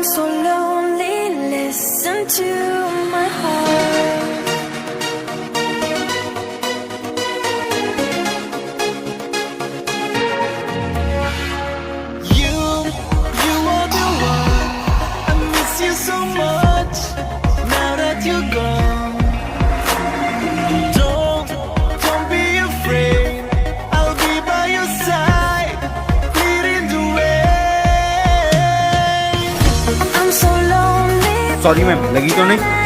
I'm so lonely, listen to my heart. You are the one. I miss you so much. Now that you're gone, don't be afraid. I'll be by your side, leading the way. I'm so lonely. Sorry ma'am, लगी तो नहीं?